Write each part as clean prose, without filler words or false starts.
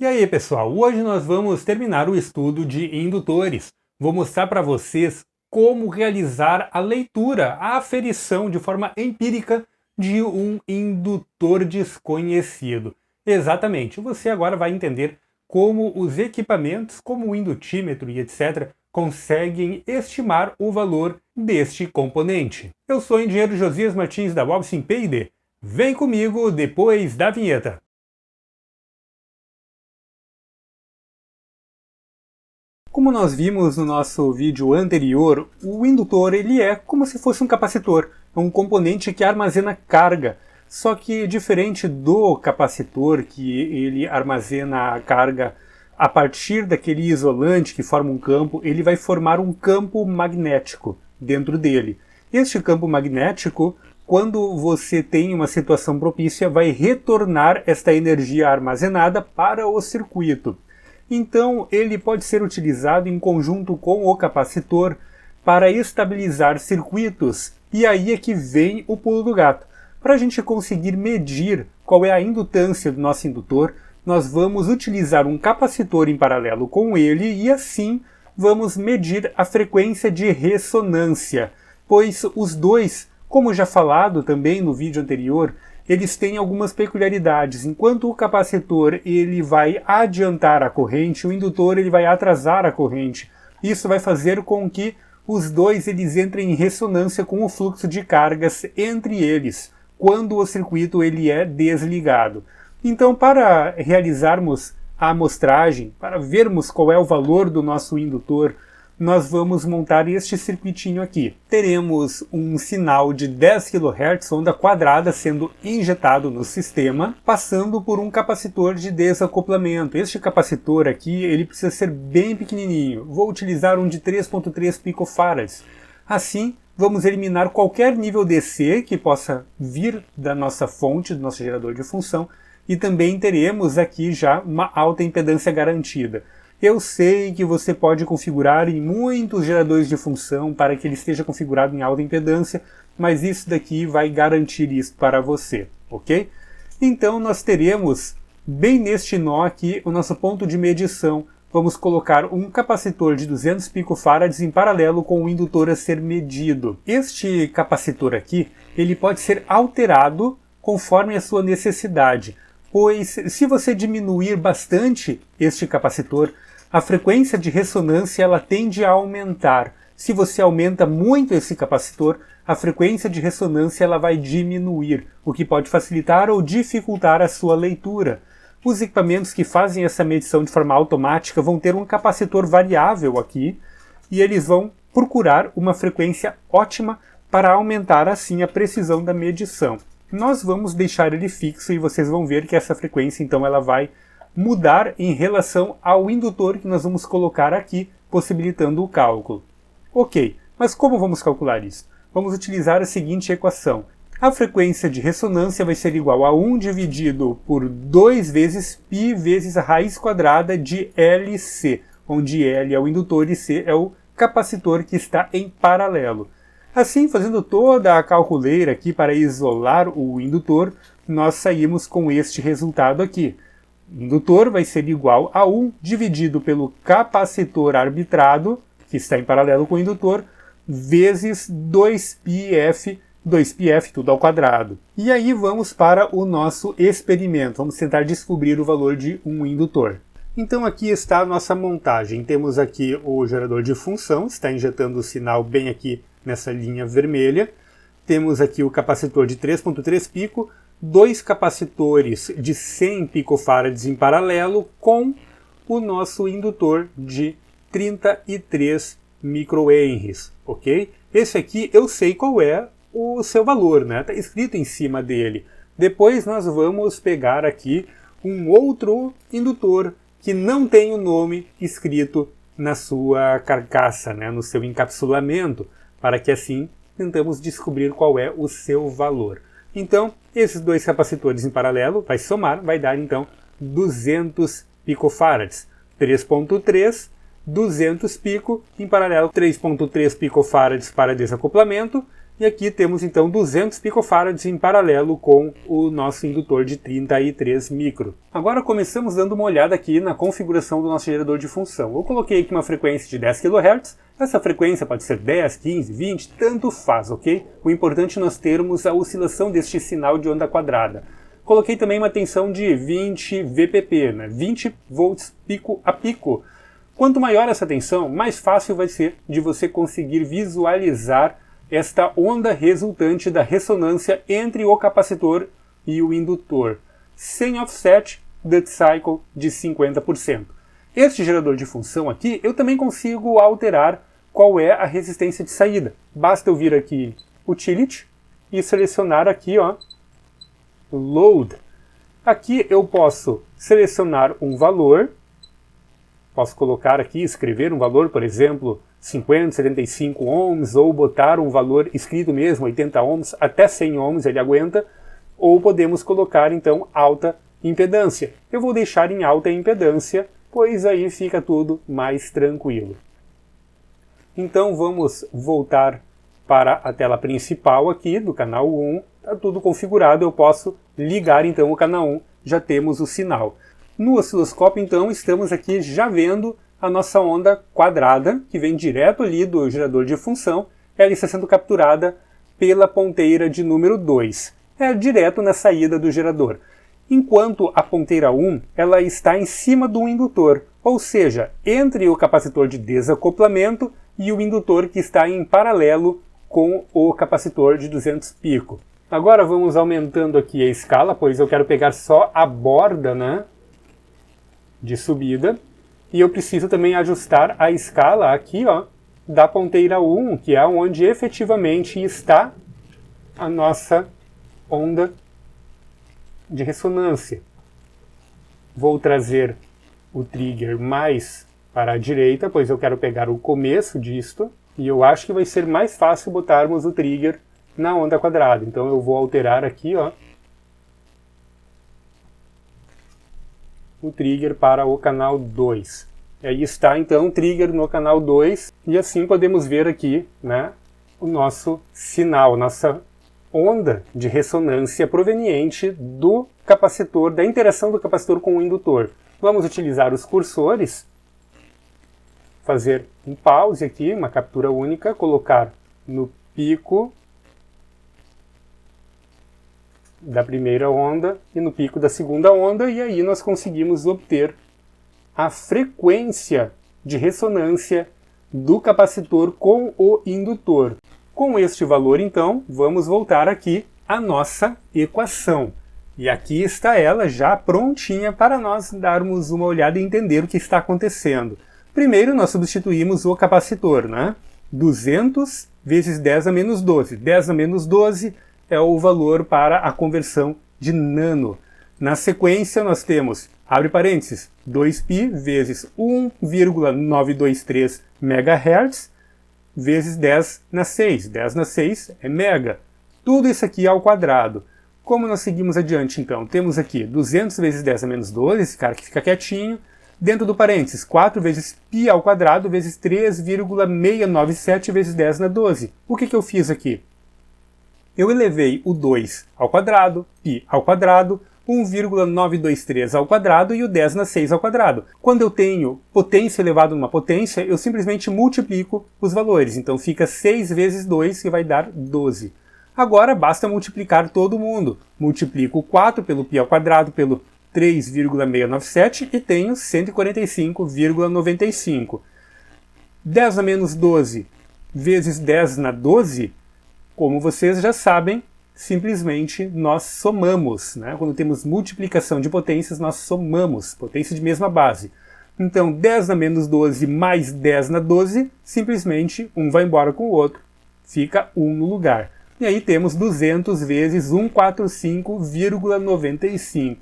E aí, pessoal, hoje nós vamos terminar o estudo de indutores. Vou mostrar para vocês como realizar a leitura, a aferição de forma empírica de um indutor desconhecido. Exatamente, você agora vai entender como os equipamentos, como o indutímetro e etc., conseguem estimar o valor deste componente. Eu sou o engenheiro Josias Martins da Wobsim P&D. Vem comigo depois da vinheta. Como nós vimos no nosso vídeo anterior, o indutor ele é como se fosse um capacitor, é um componente que armazena carga. Só que diferente do capacitor, que ele armazena a carga a partir daquele isolante que forma um campo, ele vai formar um campo magnético dentro dele. Este campo magnético, quando você tem uma situação propícia, vai retornar esta energia armazenada para o circuito. Então, ele pode ser utilizado em conjunto com o capacitor para estabilizar circuitos. E aí é que vem o pulo do gato. Para a gente conseguir medir qual é a indutância do nosso indutor, nós vamos utilizar um capacitor em paralelo com ele e assim vamos medir a frequência de ressonância, pois os dois, como já falado também no vídeo anterior, eles têm algumas peculiaridades. Enquanto o capacitor ele vai adiantar a corrente, o indutor ele vai atrasar a corrente. Isso vai fazer com que os dois eles entrem em ressonância com o fluxo de cargas entre eles, quando o circuito ele é desligado. Então, para realizarmos a amostragem, para vermos qual é o valor do nosso indutor, nós vamos montar este circuitinho aqui. Teremos um sinal de 10 kHz, onda quadrada, sendo injetado no sistema, passando por um capacitor de desacoplamento. Este capacitor aqui, ele precisa ser bem pequenininho. Vou utilizar um de 3.3 picofarads. Assim, vamos eliminar qualquer nível DC que possa vir da nossa fonte, do nosso gerador de função, e também teremos aqui já uma alta impedância garantida. Eu sei que você pode configurar em muitos geradores de função para que ele esteja configurado em alta impedância, mas isso daqui vai garantir isso para você, ok? Então nós teremos, bem neste nó aqui, o nosso ponto de medição. Vamos colocar um capacitor de 200 picofarads em paralelo com o indutor a ser medido. Este capacitor aqui, ele pode ser alterado conforme a sua necessidade, pois se você diminuir bastante este capacitor, a frequência de ressonância ela tende a aumentar. Se você aumenta muito esse capacitor, a frequência de ressonância ela vai diminuir, o que pode facilitar ou dificultar a sua leitura. Os equipamentos que fazem essa medição de forma automática vão ter um capacitor variável aqui e eles vão procurar uma frequência ótima para aumentar assim a precisão da medição. Nós vamos deixar ele fixo e vocês vão ver que essa frequência então ela vai mudar em relação ao indutor que nós vamos colocar aqui, possibilitando o cálculo. Ok, mas como vamos calcular isso? Vamos utilizar a seguinte equação. A frequência de ressonância vai ser igual a 1 dividido por 2 vezes π vezes a raiz quadrada de LC, onde L é o indutor e C é o capacitor que está em paralelo. Assim, fazendo toda a calculeira aqui para isolar o indutor, nós saímos com este resultado aqui. O indutor vai ser igual a 1 dividido pelo capacitor arbitrado, que está em paralelo com o indutor, vezes 2πf tudo ao quadrado. E aí vamos para o nosso experimento. Vamos tentar descobrir o valor de um indutor. Então aqui está a nossa montagem. Temos aqui o gerador de função, está injetando o sinal bem aqui nessa linha vermelha. Temos aqui o capacitor de 3.3 pico, dois capacitores de 100 picofarads em paralelo com o nosso indutor de 33 microhenries, ok? Esse aqui eu sei qual é o seu valor, né? Está escrito em cima dele. Depois nós vamos pegar aqui um outro indutor que não tem o nome escrito na sua carcaça, né? No seu encapsulamento, para que assim tentamos descobrir qual é o seu valor. Então, esses dois capacitores em paralelo vai somar, vai dar então 200 picofarads. 3.3, 200 pico, em paralelo 3.3 picofarads para desacoplamento E aqui temos então 200 picofarads em paralelo com o nosso indutor de 33 micro. Agora começamos dando uma olhada aqui na configuração do nosso gerador de função. Eu coloquei aqui uma frequência de 10 kHz, essa frequência pode ser 10, 15, 20, tanto faz, ok? O importante é nós termos a oscilação deste sinal de onda quadrada. Coloquei também uma tensão de 20 VPP, 20 volts pico a pico. Quanto maior essa tensão, mais fácil vai ser de você conseguir visualizar esta onda resultante da ressonância entre o capacitor e o indutor, sem offset duty cycle de 50%. Este gerador de função aqui, eu também consigo alterar qual é a resistência de saída. Basta eu vir aqui Utility e selecionar aqui, ó, Load. Aqui eu posso selecionar um valor, posso colocar aqui, escrever um valor, por exemplo, 50, 75 ohms, ou botar um valor escrito mesmo, 80 ohms, até 100 ohms ele aguenta, ou podemos colocar então alta impedância. Eu vou deixar em alta impedância, pois aí fica tudo mais tranquilo. Então vamos voltar para a tela principal aqui do canal 1, está tudo configurado, eu posso ligar então o canal 1, já temos o sinal. No osciloscópio então estamos aqui já vendo a nossa onda quadrada, que vem direto ali do gerador de função, ela está sendo capturada pela ponteira de número 2. É direto na saída do gerador. Enquanto a ponteira 1, ela está em cima do indutor, ou seja, entre o capacitor de desacoplamento e o indutor que está em paralelo com o capacitor de 200 pico. Agora vamos aumentando aqui a escala, pois eu quero pegar só a borda, de subida. E eu preciso também ajustar a escala aqui, ó, da ponteira 1, que é onde efetivamente está a nossa onda de ressonância. Vou trazer o trigger mais para a direita, pois eu quero pegar o começo disto, e eu acho que vai ser mais fácil botarmos o trigger na onda quadrada. Então eu vou alterar aqui, ó, o trigger para o canal 2. E aí está então o trigger no canal 2, e assim podemos ver aqui, o nosso sinal, nossa onda de ressonância proveniente do capacitor, da interação do capacitor com o indutor. Vamos utilizar os cursores, fazer um pause aqui, uma captura única, colocar no pico da primeira onda e no pico da segunda onda, e aí nós conseguimos obter a frequência de ressonância do capacitor com o indutor. Com este valor, então, vamos voltar aqui à nossa equação. E aqui está ela já prontinha para nós darmos uma olhada e entender o que está acontecendo. Primeiro, nós substituímos o capacitor, 200 vezes 10 a menos 12. 10 a menos 12 é o valor para a conversão de nano. Na sequência, nós temos, abre parênteses, 2π vezes 1,923 MHz vezes 10 na 6. 10 na 6 é mega. Tudo isso aqui ao quadrado. Como nós seguimos adiante, então? Temos aqui 200 vezes 10 a menos 12, esse cara que fica quietinho. Dentro do parênteses, 4 vezes π ao quadrado vezes 3,697 vezes 10 na 12. O que eu fiz aqui? Eu elevei o 2 ao quadrado, π ao quadrado, 1,923 ao quadrado e o 10 na 6 ao quadrado. Quando eu tenho potência elevada numa potência, eu simplesmente multiplico os valores. Então fica 6 vezes 2, que vai dar 12. Agora basta multiplicar todo mundo. Multiplico 4 pelo π ao quadrado pelo 3,697 e tenho 145,95. 10 na menos 12 vezes 10 na 12, como vocês já sabem, simplesmente nós somamos, Quando temos multiplicação de potências, nós somamos, potência de mesma base. Então, 10 na menos 12 mais 10 na 12, simplesmente um vai embora com o outro, fica 1 no lugar. E aí temos 200 vezes 145,95,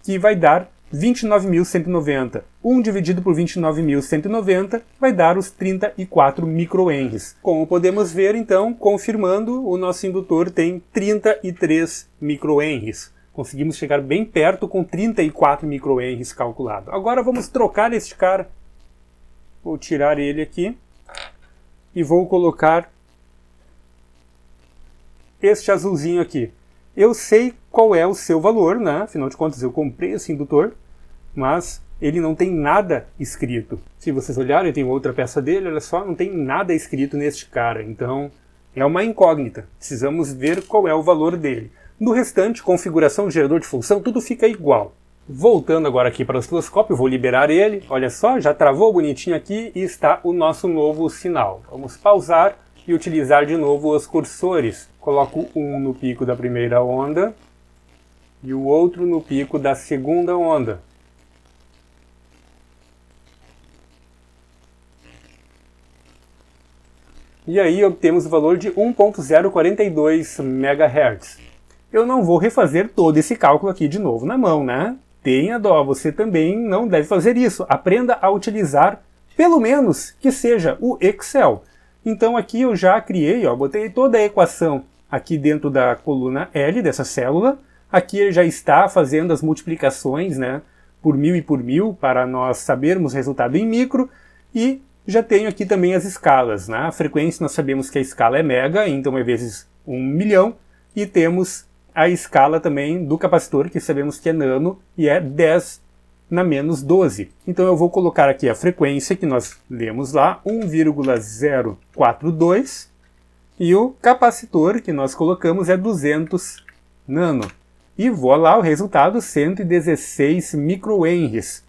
que vai dar 29.190. 1 dividido por 29.190 vai dar os 34 microhenries. Como podemos ver, então, confirmando, o nosso indutor tem 33 microhenries. Conseguimos chegar bem perto com 34 microhenries calculado. Agora vamos trocar este cara. Vou tirar ele aqui e vou colocar este azulzinho aqui. Eu sei qual é o seu valor, né? Afinal de contas eu comprei esse indutor, mas ele não tem nada escrito. Se vocês olharem, tem outra peça dele, olha só, não tem nada escrito neste cara. Então é uma incógnita. Precisamos ver qual é o valor dele. No restante, configuração, gerador de função, tudo fica igual. Voltando agora aqui para o osciloscópio, vou liberar ele. Olha só, já travou bonitinho aqui e está o nosso novo sinal. Vamos pausar e utilizar de novo os cursores. Coloco um no pico da primeira onda e o outro no pico da segunda onda. E aí obtemos o valor de 1.042 MHz. Eu não vou refazer todo esse cálculo aqui de novo na mão, né? Tenha dó, você também não deve fazer isso. Aprenda a utilizar, pelo menos, que seja o Excel. Então aqui eu já criei, ó, botei toda a equação aqui dentro da coluna L dessa célula. Aqui ele já está fazendo as multiplicações, né, por 1000 e por 1000 para nós sabermos o resultado em micro. E já tenho aqui também as escalas, né? A frequência nós sabemos que a escala é mega, então é vezes 1 milhão. E temos a escala também do capacitor, que sabemos que é nano, e é 10 na menos 12. Então eu vou colocar aqui a frequência que nós lemos lá, 1,042, e o capacitor que nós colocamos é 200 nano. E vou lá, o resultado, 116 microhenries.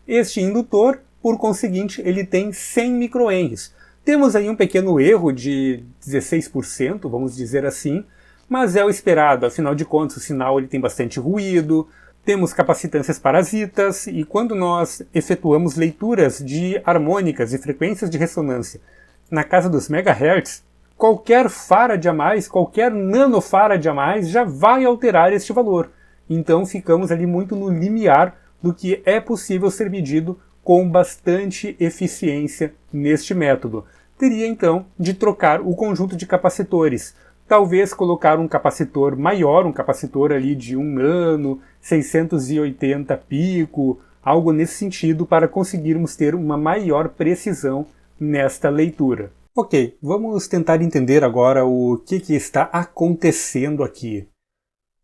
Este indutor, por conseguinte, ele tem 100 microhenries. Temos aí um pequeno erro de 16%, vamos dizer assim, mas é o esperado, afinal de contas o sinal ele tem bastante ruído, temos capacitâncias parasitas, e quando nós efetuamos leituras de harmônicas e frequências de ressonância na casa dos megahertz, qualquer farad a mais, qualquer nanofarad a mais já vai alterar este valor. Então ficamos ali muito no limiar do que é possível ser medido com bastante eficiência neste método. Teria então de trocar o conjunto de capacitores. Talvez colocar um capacitor maior, um capacitor ali de 1 nano, 680 pico, algo nesse sentido para conseguirmos ter uma maior precisão nesta leitura. Ok, vamos tentar entender agora o que está acontecendo aqui.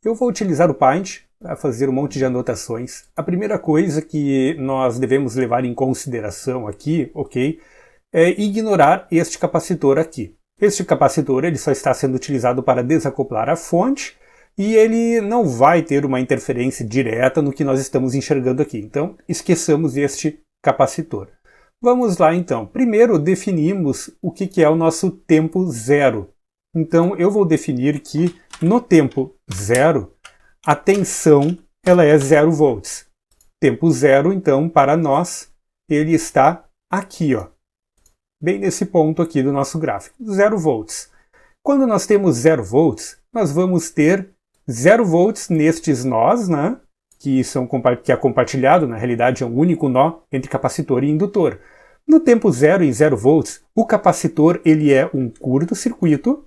Eu vou utilizar o Paint para fazer um monte de anotações. A primeira coisa que nós devemos levar em consideração aqui, ok, é ignorar este capacitor aqui. Este capacitor ele só está sendo utilizado para desacoplar a fonte e ele não vai ter uma interferência direta no que nós estamos enxergando aqui. Então, esqueçamos este capacitor. Vamos lá então. Primeiro definimos o que é o nosso tempo zero. Então, eu vou definir que no tempo zero, a tensão ela é 0 volts. Tempo zero, então, para nós, ele está aqui, ó. Bem nesse ponto aqui do nosso gráfico, 0 volts. Quando nós temos 0 volts, nós vamos ter 0 volts nestes nós, né, que é compartilhado, na realidade é um único nó entre capacitor e indutor. No tempo zero, em 0 volts, o capacitor ele é um curto-circuito,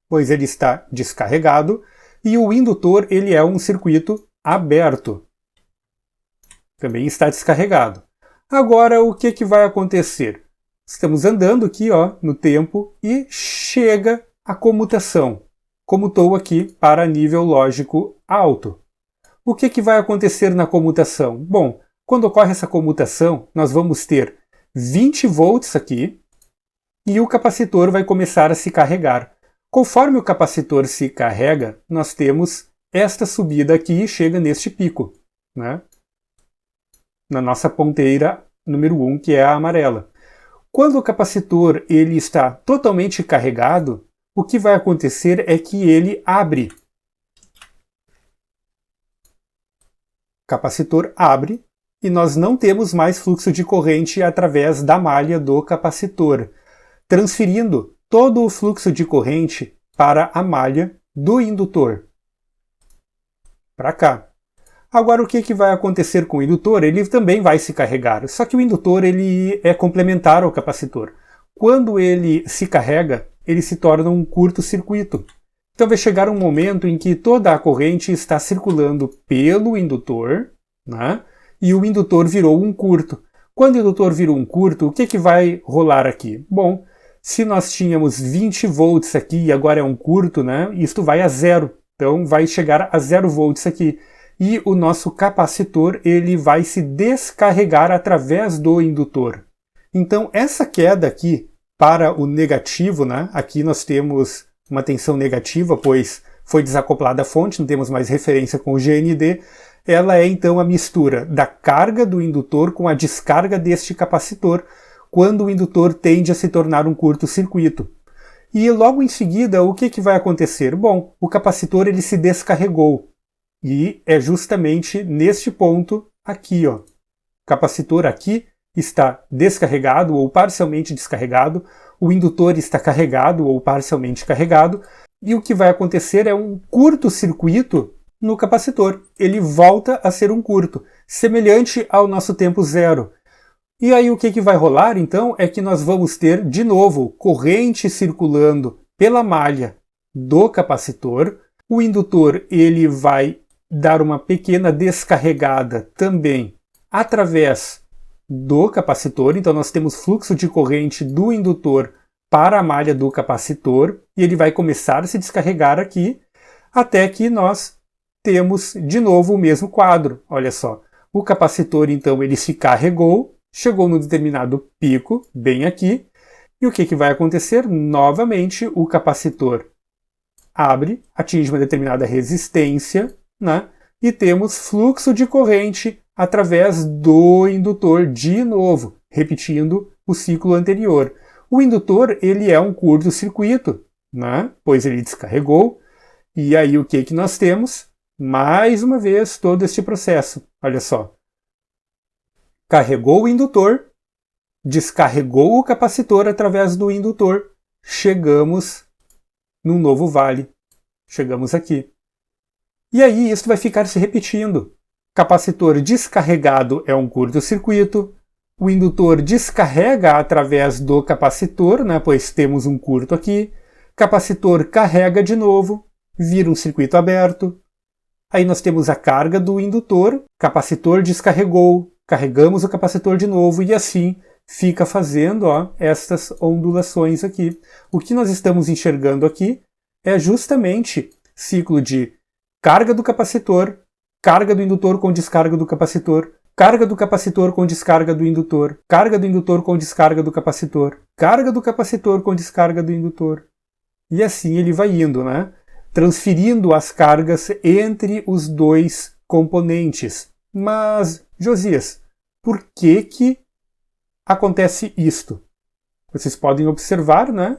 pois ele está descarregado, e o indutor ele é um circuito aberto, também está descarregado. Agora, o que vai acontecer? Estamos andando aqui, ó, no tempo e chega a comutação. Comutou aqui para nível lógico alto. O que vai acontecer na comutação? Bom, quando ocorre essa comutação, nós vamos ter 20 volts aqui e o capacitor vai começar a se carregar. Conforme o capacitor se carrega, nós temos esta subida aqui e chega neste pico, né? Na nossa ponteira número 1, que é a amarela. Quando o capacitor ele está totalmente carregado, o que vai acontecer é que ele abre. O capacitor abre e nós não temos mais fluxo de corrente através da malha do capacitor, transferindo todo o fluxo de corrente para a malha do indutor. Para cá. Agora o que vai acontecer com o indutor? Ele também vai se carregar, só que o indutor ele é complementar ao capacitor. Quando ele se carrega, ele se torna um curto-circuito. Então vai chegar um momento em que toda a corrente está circulando pelo indutor, né? E o indutor virou um curto. Quando o indutor virou um curto, o que vai rolar aqui? Bom, Se nós tínhamos 20 volts aqui e agora é um curto, né, isto vai a zero. Então vai chegar a 0 volts aqui. E o nosso capacitor ele vai se descarregar através do indutor. Então essa queda aqui para o negativo, né, aqui nós temos uma tensão negativa, pois foi desacoplada a fonte, não temos mais referência com o GND. Ela é então a mistura da carga do indutor com a descarga deste capacitor, quando o indutor tende a se tornar um curto-circuito. E logo em seguida, o que vai acontecer? Bom, o capacitor ele se descarregou. E é justamente neste ponto aqui, ó. O capacitor aqui está descarregado ou parcialmente descarregado, o indutor está carregado ou parcialmente carregado, e o que vai acontecer é um curto-circuito no capacitor. Ele volta a ser um curto, semelhante ao nosso tempo zero. E aí o que vai rolar, então, é que nós vamos ter, de novo, corrente circulando pela malha do capacitor. O indutor ele vai dar uma pequena descarregada também através do capacitor. Então nós temos fluxo de corrente do indutor para a malha do capacitor e ele vai começar a se descarregar aqui até que nós temos de novo o mesmo quadro. Olha só, o capacitor então ele se carregou, chegou no determinado pico, bem aqui, e o que vai acontecer? Novamente o capacitor abre, atinge uma determinada resistência, né? E temos fluxo de corrente através do indutor de novo, repetindo o ciclo anterior. O indutor ele é um curto-circuito, né? Pois ele descarregou, e aí o que nós temos? Mais uma vez todo este processo. Olha só. Carregou o indutor, descarregou o capacitor através do indutor, chegamos num novo vale. Chegamos aqui. E aí isso vai ficar se repetindo. Capacitor descarregado é um curto-circuito, o indutor descarrega através do capacitor, né, pois temos um curto aqui, capacitor carrega de novo, vira um circuito aberto, aí nós temos a carga do indutor, capacitor descarregou, carregamos o capacitor de novo e assim fica fazendo estas ondulações aqui. O que nós estamos enxergando aqui é justamente ciclo de carga do capacitor, carga do indutor com descarga do capacitor, carga do capacitor com descarga do indutor, carga do indutor com descarga do capacitor, carga do capacitor com descarga do indutor. E assim ele vai indo, né? Transferindo as cargas entre os dois componentes. Mas, Josias, por que acontece isto? Vocês podem observar, né,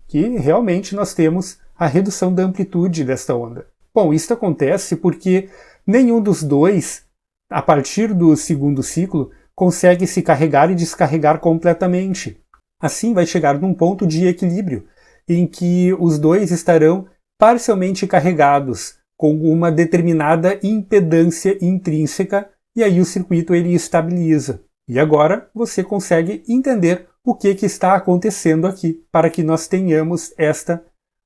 que realmente nós temos a redução da amplitude desta onda. Bom, isso acontece porque nenhum dos dois, a partir do segundo ciclo, consegue se carregar e descarregar completamente. Assim vai chegar num ponto de equilíbrio, em que os dois estarão parcialmente carregados, com uma determinada impedância intrínseca, e aí o circuito ele estabiliza. E agora você consegue entender o que está acontecendo aqui, para que nós tenhamos esta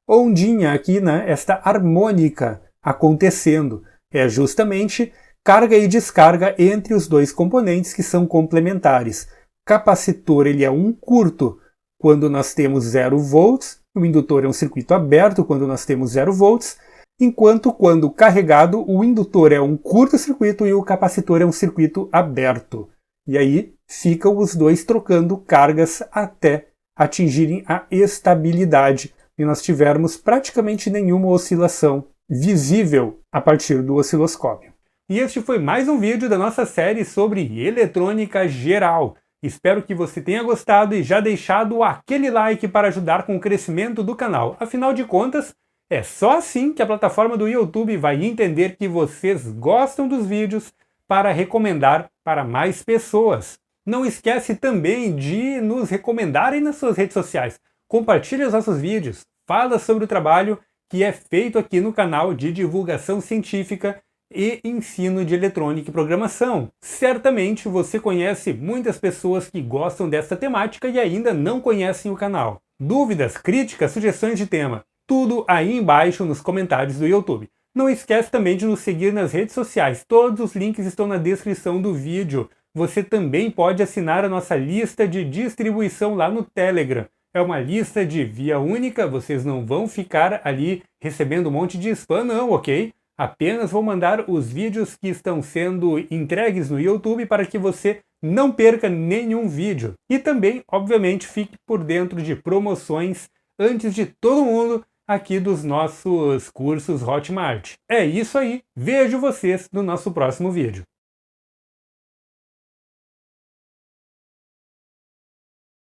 ondinha aqui, né? Esta harmônica acontecendo. É justamente carga e descarga entre os dois componentes que são complementares. Capacitor ele é um curto quando nós temos 0 volts, o indutor é um circuito aberto quando nós temos 0 volts, enquanto quando carregado o indutor é um curto-circuito e o capacitor é um circuito aberto. E aí ficam os dois trocando cargas até atingirem a estabilidade e nós tivermos praticamente nenhuma oscilação visível a partir do osciloscópio. E este foi mais um vídeo da nossa série sobre eletrônica geral. Espero que você tenha gostado e já deixado aquele like para ajudar com o crescimento do canal. Afinal de contas, é só assim que a plataforma do YouTube vai entender que vocês gostam dos vídeos para recomendar para mais pessoas. Não esquece também de nos recomendarem nas suas redes sociais. Compartilhe os nossos vídeos, fala sobre o trabalho que é feito aqui no canal de divulgação científica e ensino de eletrônica e programação. Certamente você conhece muitas pessoas que gostam dessa temática e ainda não conhecem o canal. Dúvidas, críticas, sugestões de tema, tudo aí embaixo nos comentários do YouTube. Não esquece também de nos seguir nas redes sociais, todos os links estão na descrição do vídeo. Você também pode assinar a nossa lista de distribuição lá no Telegram. É uma lista de via única, vocês não vão ficar ali recebendo um monte de spam não, ok? Apenas vou mandar os vídeos que estão sendo entregues no YouTube para que você não perca nenhum vídeo. E também, obviamente, fique por dentro de promoções antes de todo mundo aqui dos nossos cursos Hotmart. É isso aí, vejo vocês no nosso próximo vídeo.